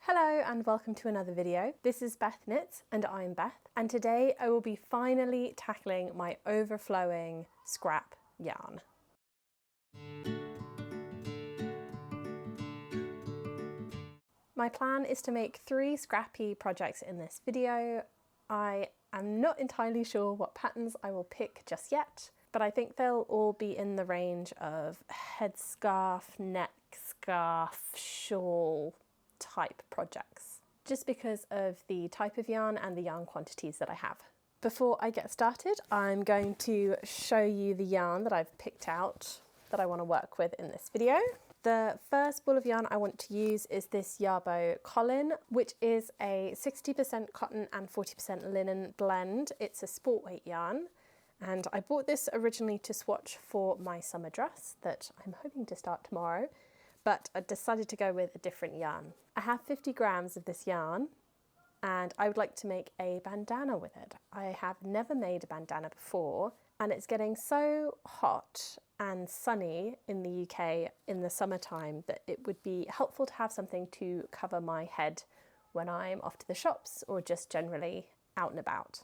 Hello and welcome to another video. This is Beth Knits and I'm Beth, and today I will be finally tackling my overflowing scrap yarn. My plan is to make 3 Scrappy projects in this video. I am not entirely sure what patterns I will pick just yet, but I think they'll all be in the range of headscarf, neck scarf, shawl type projects, just because of the type of yarn and the yarn quantities that I have. Before I get started, I'm going to show you the yarn that I've picked out that I want to work with in this video. The first ball of yarn I want to use is this Yarbow Colin, which is a 60% cotton and 40% linen blend. It's a sport weight yarn, and I bought this originally to swatch for my summer dress that I'm hoping to start tomorrow, but I decided to go with a different yarn. I have 50 grams of this yarn and I would like to make a bandana with it. I have never made a bandana before, and it's getting so hot and sunny in the UK in the summertime that it would be helpful to have something to cover my head when I'm off to the shops or just generally out and about.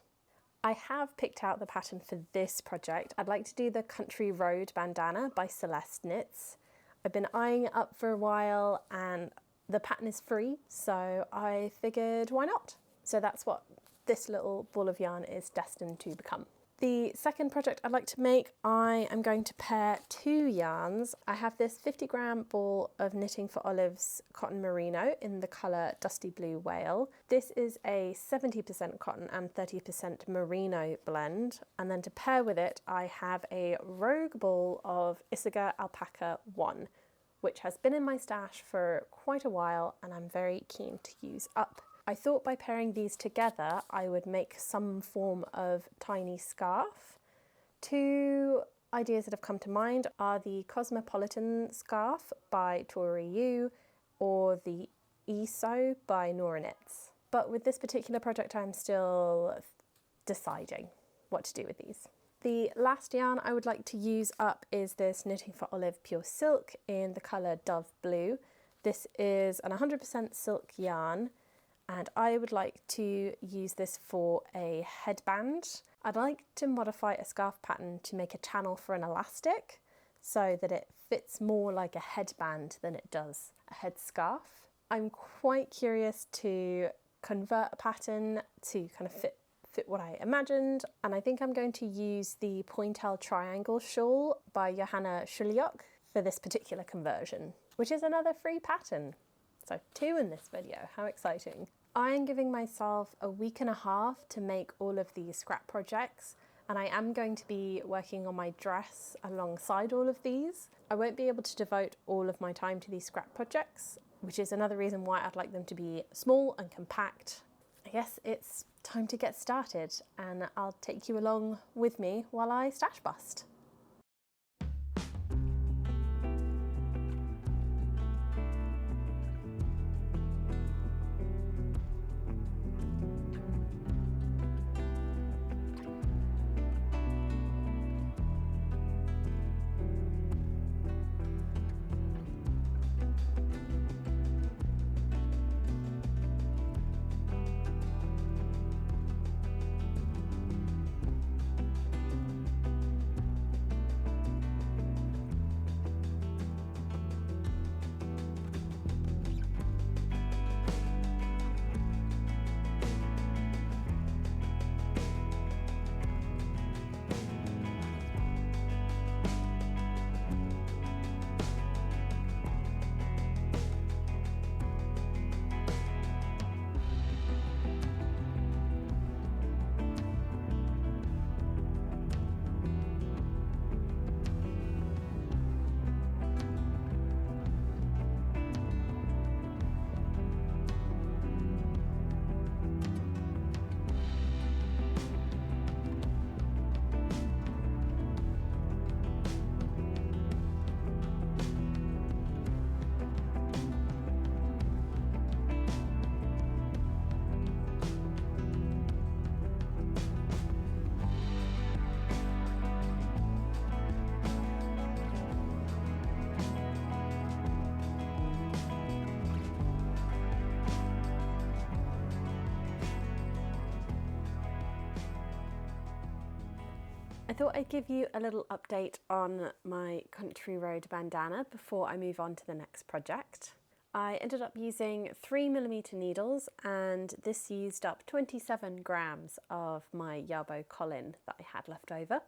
I have picked out the pattern for this project. I'd like to do the Country Road bandana by Celeste Knits. I've been eyeing it up for a while and the pattern is free, so I figured why not? So that's what this little ball of yarn is destined to become. The second project I'd like to make, I am going to pair 2 yarns. I have this 50-gram ball of Knitting for Olive's Cotton Merino in the colour Dusty Blue Whale. This is a 70% cotton and 30% merino blend. And then to pair with it, I have a Rogue ball of Isaga Alpaca 1, which has been in my stash for quite a while and I'm very keen to use up. I thought by pairing these together I would make some form of tiny scarf. 2 ideas that have come to mind are the Cosmopolitan scarf by Tori Yu or the ESO by Nora Knits. But with this particular project I'm still deciding what to do with these. The last yarn I would like to use up is this Knitting for Olive Pure Silk in the colour Dove Blue. This is an 100% silk yarn, and I would like to use this for a headband. I'd like to modify a scarf pattern to make a channel for an elastic so that it fits more like a headband than it does a headscarf. I'm quite curious to convert a pattern to kind of fit what I imagined, and I think I'm going to use the Pointel Triangle Shawl by Johanna Schuliok for this particular conversion, which is another free pattern. So 2 in this video, how exciting. I am giving myself a week and a half to make all of these scrap projects, and I am going to be working on my dress alongside all of these. I won't be able to devote all of my time to these scrap projects, which is another reason why I'd like them to be small and compact. I guess it's time to get started, and I'll take you along with me while I stash bust. thought I'd give you a little update on my country road bandana before I move on to the next project. I ended up using 3mm needles, and this used up 27 grams of my Yarbo Colin that I had left over.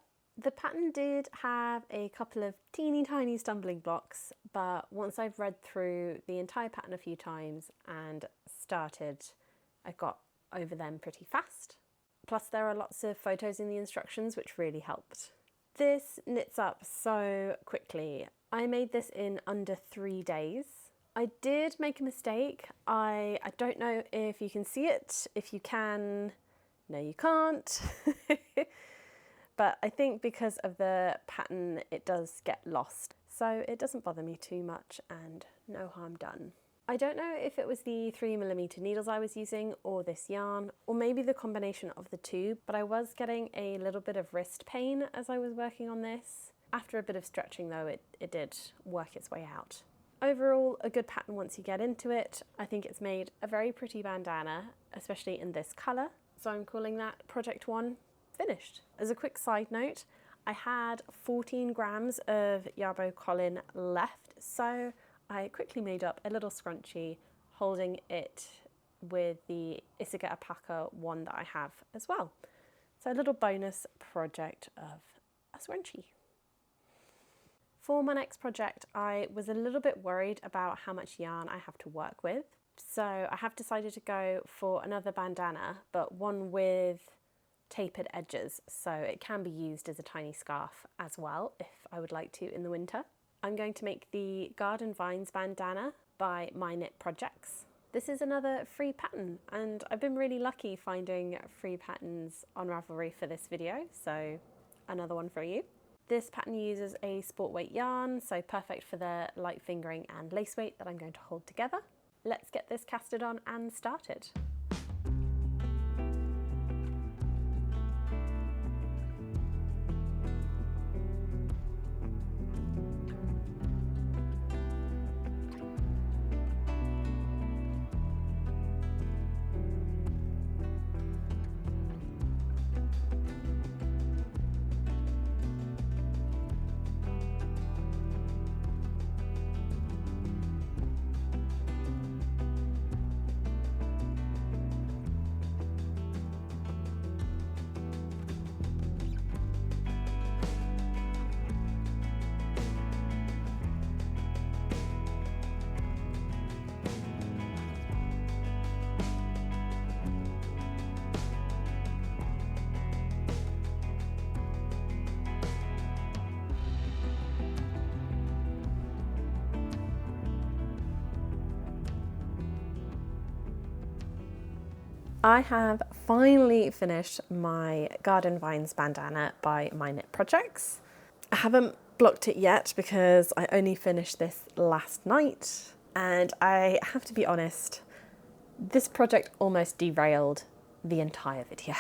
The pattern did have a couple of teeny tiny stumbling blocks, but once I've read through the entire pattern a few times and started, I got over them pretty fast. Plus there are lots of photos in the instructions which really helped. This knits up so quickly. I made this in under 3 days. I did make a mistake. I don't know if you can see it. If you can, no you can't. But I think because of the pattern it does get lost. So it doesn't bother me too much and no harm done. I don't know if it was the 3mm needles I was using or this yarn, or maybe the combination of the two, but I was getting a little bit of wrist pain as I was working on this. After a bit of stretching though, it did work its way out. Overall, a good pattern once you get into it. I think it's made a very pretty bandana, especially in this colour. So I'm calling that Project 1 finished. As a quick side note, I had 14 grams of Yarbo Colin left, so I quickly made up a little scrunchie holding it with the Isuka Alpaca one that I have as well. So a little bonus project of a scrunchie. For my next project, I was a little bit worried about how much yarn I have to work with. So I have decided to go for another bandana, but one with tapered edges, so it can be used as a tiny scarf as well if I would like to in the winter. I'm going to make the Garden Vines bandana by My Knit Projects. This is another free pattern, and I've been really lucky finding free patterns on Ravelry for this video, so another one for you. This pattern uses a sport weight yarn, so perfect for the light fingering and lace weight that I'm going to hold together. Let's get this casted on and started. I have finally finished my Garden Vines bandana by My Knit Projects. I haven't blocked it yet because I only finished this last night, and I have to be honest, this project almost derailed the entire video.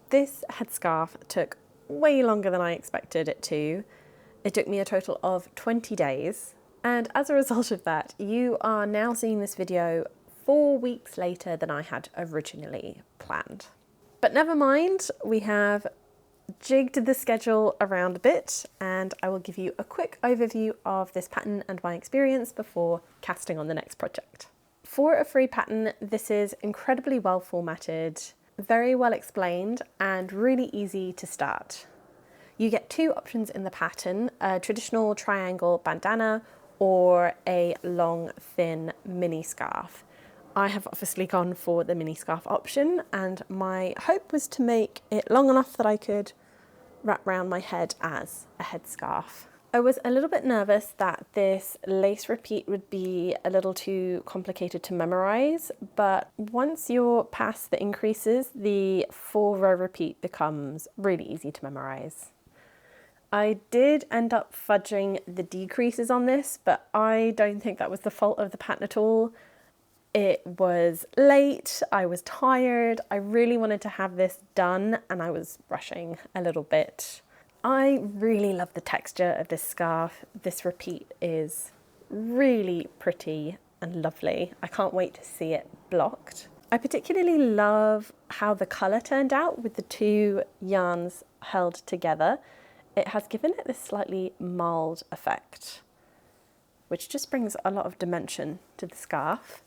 This headscarf took way longer than I expected it to. It took me a total of 20 days, and as a result of that, you are now seeing this video 4 weeks later than I had originally planned. But never mind, we have jigged the schedule around a bit, and I will give you a quick overview of this pattern and my experience before casting on the next project. For a free pattern, this is incredibly well formatted, very well explained, and really easy to start. You get two options in the pattern, a traditional triangle bandana or a long, thin mini scarf. I have obviously gone for the mini scarf option, and my hope was to make it long enough that I could wrap around my head as a headscarf. I was a little bit nervous that this lace repeat would be a little too complicated to memorize, but once you're past the increases, the 4-row repeat becomes really easy to memorize. I did end up fudging the decreases on this, but I don't think that was the fault of the pattern at all. It was late, I was tired, I really wanted to have this done, and I was rushing a little bit. I really love the texture of this scarf. This repeat is really pretty and lovely. I can't wait to see it blocked. I particularly love how the colour turned out with the two yarns held together. It has given it this slightly marled effect, which just brings a lot of dimension to the scarf.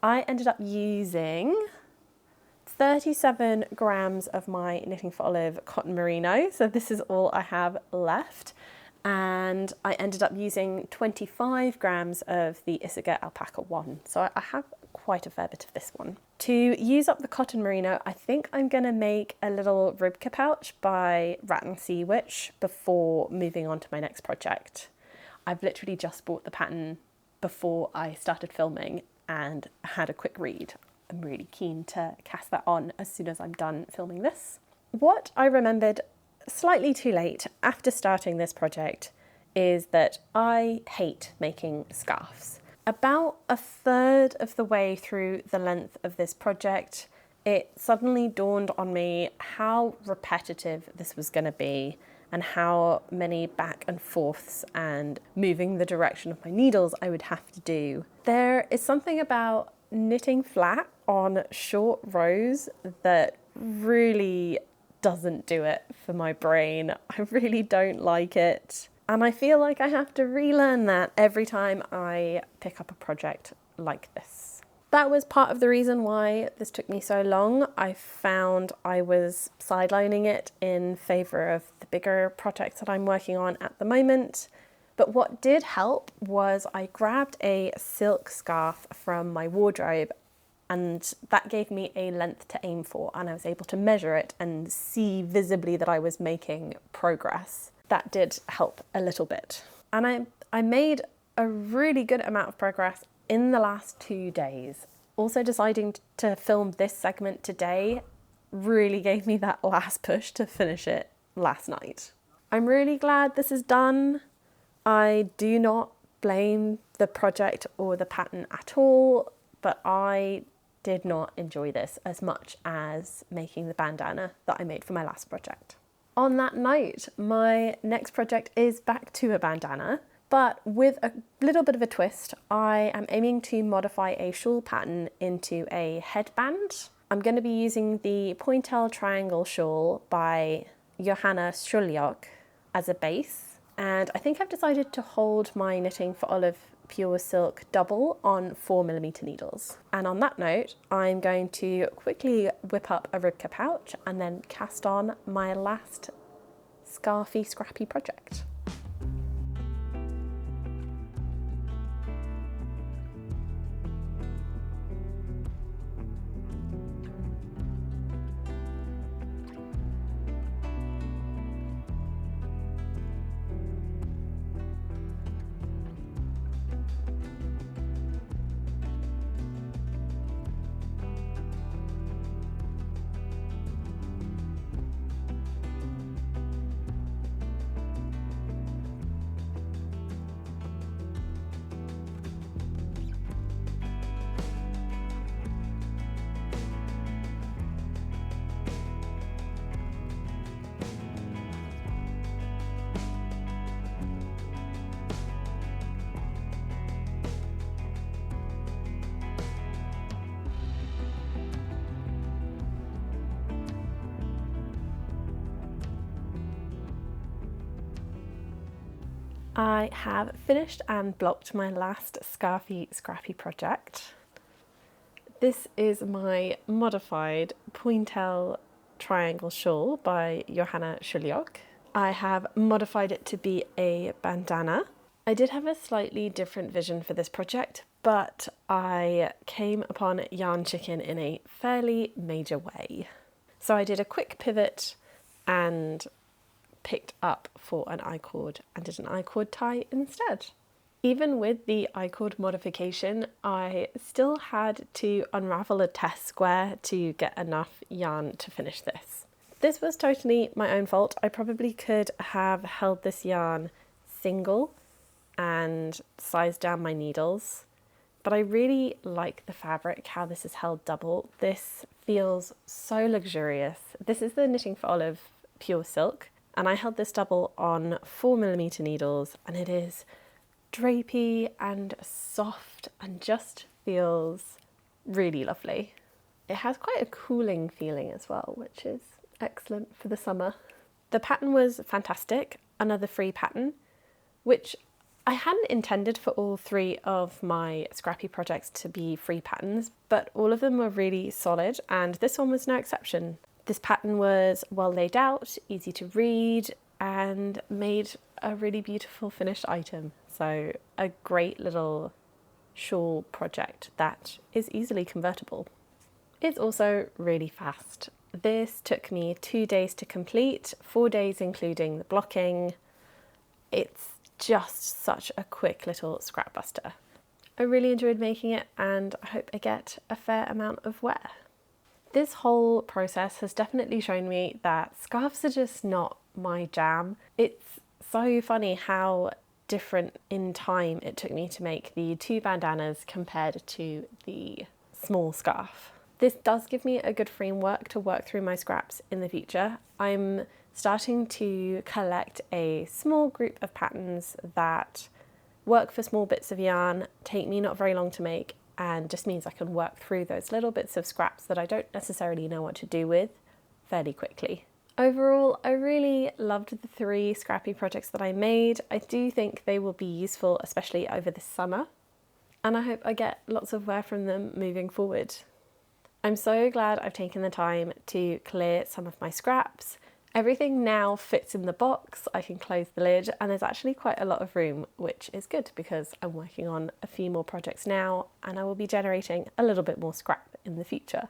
I ended up using 37 grams of my Knitting for Olive cotton merino, so this is all I have left, and I ended up using 25 grams of the Issachar alpaca one, so I have quite a fair bit of this one. To use up the cotton merino, I think I'm going to make a little ribka pouch by Rattan Sea Witch before moving on to my next project. I've literally just bought the pattern before I started filming and had a quick read. I'm really keen to cast that on as soon as I'm done filming this. What I remembered slightly too late after starting this project is that I hate making scarves. About a third of the way through the length of this project, it suddenly dawned on me how repetitive this was going to be and how many back and forths and moving the direction of my needles I would have to do. There is something about knitting flat on short rows that really doesn't do it for my brain. I really don't like it. And I feel like I have to relearn that every time I pick up a project like this. That was part of the reason why this took me so long. I found I was sidelining it in favour of the bigger projects that I'm working on at the moment. But what did help was I grabbed a silk scarf from my wardrobe, and that gave me a length to aim for, and I was able to measure it and see visibly that I was making progress. That did help a little bit. And I made a really good amount of progress in the last 2 days. Also deciding to film this segment today really gave me that last push to finish it last night. I'm really glad this is done. I do not blame the project or the pattern at all, but I did not enjoy this as much as making the bandana that I made for my last project. On that note, my next project is back to a bandana, but with a little bit of a twist. I am aiming to modify a shawl pattern into a headband. I'm going to be using the Pointel Triangle Shawl by Johanna Schuljok as a base. And I think I've decided to hold my Knitting for Olive Pure Silk double on 4mm needles. And on that note, I'm going to quickly whip up a ribka pouch and then cast on my last scarfy scrappy project. I have finished and blocked my last scarfy scrappy project. This is my modified Pointel Triangle Shawl by Johanna Schuljok. I have modified it to be a bandana. I did have a slightly different vision for this project, but I came upon Yarn Chicken in a fairly major way. So I did a quick pivot and picked up for an I-cord and did an I-cord tie instead. Even with the I-cord modification, I still had to unravel a test square to get enough yarn to finish this. This was totally my own fault. I probably could have held this yarn single and sized down my needles, but I really like the fabric, how this is held double. This feels so luxurious. This is the Knitting for Olive Pure Silk, and I held this double on 4mm needles, and it is drapey and soft and just feels really lovely. it has quite a cooling feeling as well, which is excellent for the summer. The pattern was fantastic, another free pattern, which I hadn't intended for all 3 of my Scrappy projects to be free patterns, but all of them were really solid and this one was no exception. This pattern was well laid out, easy to read, and made a really beautiful finished item. So a great little shawl project that is easily convertible. It's also really fast. This took me 2 days to complete, 4 days including the blocking. It's just such a quick little scrap buster. I really enjoyed making it and I hope I get a fair amount of wear. This whole process has definitely shown me that scarves are just not my jam. It's so funny how different in time it took me to make the 2 bandanas compared to the small scarf. This does give me a good framework to work through my scraps in the future. I'm starting to collect a small group of patterns that work for small bits of yarn, take me not very long to make, and just means I can work through those little bits of scraps that I don't necessarily know what to do with fairly quickly. Overall, I really loved the 3 Scrappy projects that I made. I do think they will be useful, especially over the summer, and I hope I get lots of wear from them moving forward. I'm so glad I've taken the time to clear some of my scraps. Everything now fits in the box, I can close the lid, and there's actually quite a lot of room, which is good because I'm working on a few more projects now and I will be generating a little bit more scrap in the future.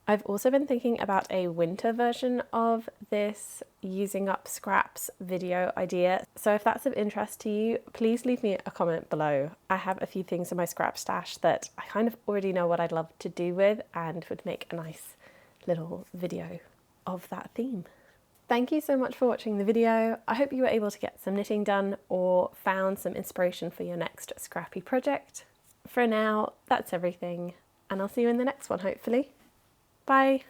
I've also been thinking about a winter version of this using up scraps video idea, so if that's of interest to you, please leave me a comment below. I have a few things in my scrap stash that I kind of already know what I'd love to do with and would make a nice little video of that theme. Thank you so much for watching the video. I hope you were able to get some knitting done or found some inspiration for your next Scrappy project. For now, that's everything, and I'll see you in the next one, hopefully. Bye!